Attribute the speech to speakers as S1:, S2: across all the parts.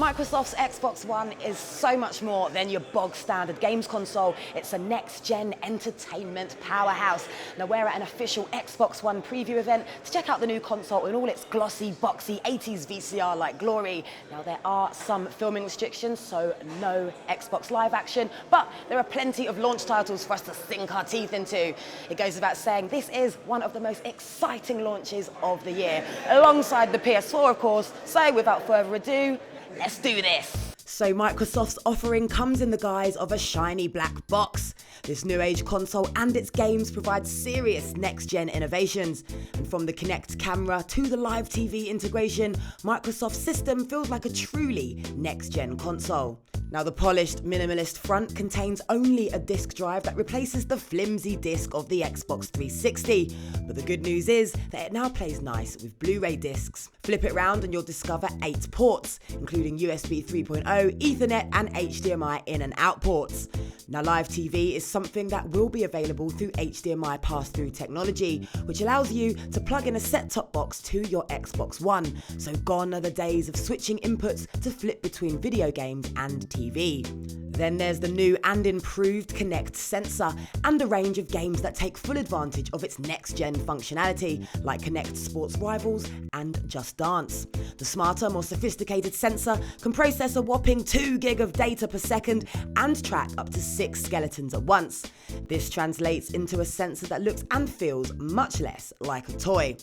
S1: Microsoft's Xbox One is so much more than your bog standard games console. It's a next-gen entertainment powerhouse. Now we're at an official Xbox One preview event to check out the new console in all its glossy, boxy 80s VCR-like glory. Now there are some filming restrictions, so no Xbox Live action, but there are plenty of launch titles for us to sink our teeth into. It goes without saying, this is one of the most exciting launches of the year, alongside the PS4 of course. So without further ado, let's do this. So Microsoft's offering comes in the guise of a shiny black box. This new age console and its games provide serious next-gen innovations. And from the Kinect camera to the live TV integration, Microsoft's system feels like a truly next-gen console. Now the polished, minimalist front contains only a disk drive that replaces the flimsy disk of the Xbox 360. But the good news is that it now plays nice with Blu-ray discs. Flip it round and you'll discover 8 ports, including USB 3.0, Ethernet and HDMI in and out ports. Now live TV is something that will be available through HDMI pass-through technology, which allows you to plug in a set-top box to your Xbox One. So gone are the days of switching inputs to flip between video games and TV. Then there's the new and improved Kinect sensor and a range of games that take full advantage of its next-gen functionality, like Kinect Sports Rivals and Just Dance. The smarter, more sophisticated sensor can process a whopping 2 gig of data per second and track up to 6 skeletons at once. This translates into a sensor that looks and feels much less like a toy.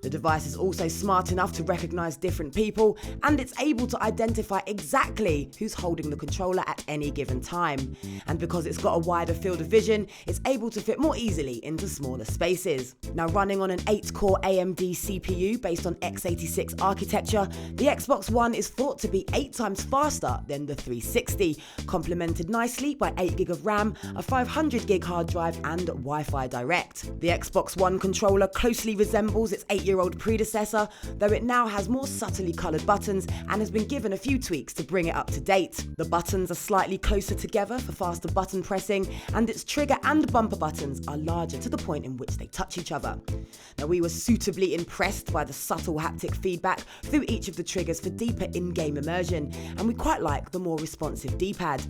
S1: The device is also smart enough to recognise different people, and it's able to identify exactly who's holding the controller at any given time. And because it's got a wider field of vision, it's able to fit more easily into smaller spaces. Now running on an 8-core AMD CPU based on x86 architecture, the Xbox One is thought to be 8 times faster than the 360, complemented nicely by 8 gig of RAM, a 500 gig hard drive and Wi-Fi Direct. The Xbox One controller closely resembles its 8-year-old predecessor, though it now has more subtly coloured buttons and has been given a few tweaks to bring it up to date. The buttons are slightly closer together for faster button pressing, and its trigger and bumper buttons are larger to the point in which they touch each other. Now we were suitably impressed by the subtle haptic feedback through each of the triggers for deeper in-game immersion, and we quite like the more responsive D-pad.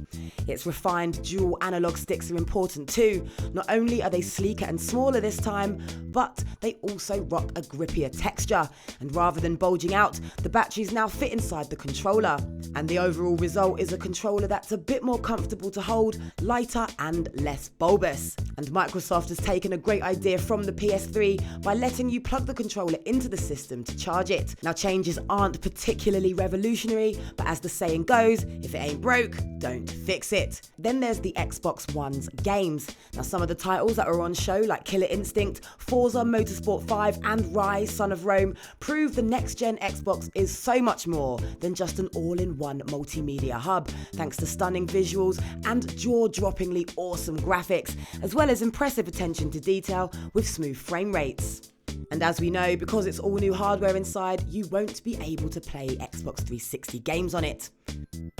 S1: Its refined dual analog sticks are important too. Not only are they sleeker and smaller this time, but they also rock a grippier texture, and rather than bulging out, the batteries now fit inside the controller. And the overall result is a controller that's a bit more comfortable to hold, lighter and less bulbous. And Microsoft has taken a great idea from the PS3 by letting you plug the controller into the system to charge it. Now changes aren't particularly revolutionary, but as the saying goes, if it ain't broke, don't fix it. Then there's the Xbox One's games. Now some of the titles that are on show, like Killer Instinct, Forza Motorsport 5 and Rise Son of Rome, prove the next-gen Xbox is so much more than just an all-in-one multimedia hub, thanks to stunning visuals and jaw-droppingly awesome graphics, as well as impressive attention to detail with smooth frame rates. And as we know, because it's all new hardware inside, you won't be able to play Xbox 360 games on it.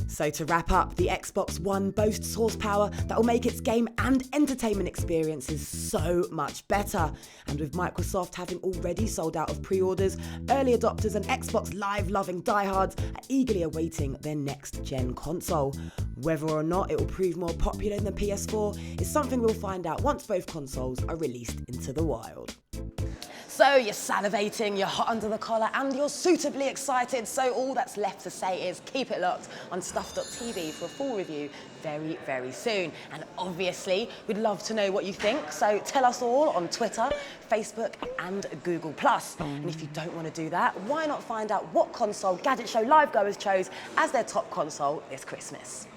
S1: So to wrap up, the Xbox One boasts horsepower that will make its game and entertainment experiences so much better. And with Microsoft having already sold out of pre-orders, early adopters and Xbox Live loving diehards are eagerly awaiting their next-gen console. Whether or not it will prove more popular than the PS4 is something we'll find out once both consoles are released into the wild. So you're salivating, you're hot under the collar, and you're suitably excited, so all that's left to say is keep it locked on Stuff.tv for a full review very, very soon. And obviously, we'd love to know what you think, so tell us all on Twitter, Facebook and Google+. And if you don't want to do that, why not find out what console Gadget Show live goers chose as their top console this Christmas?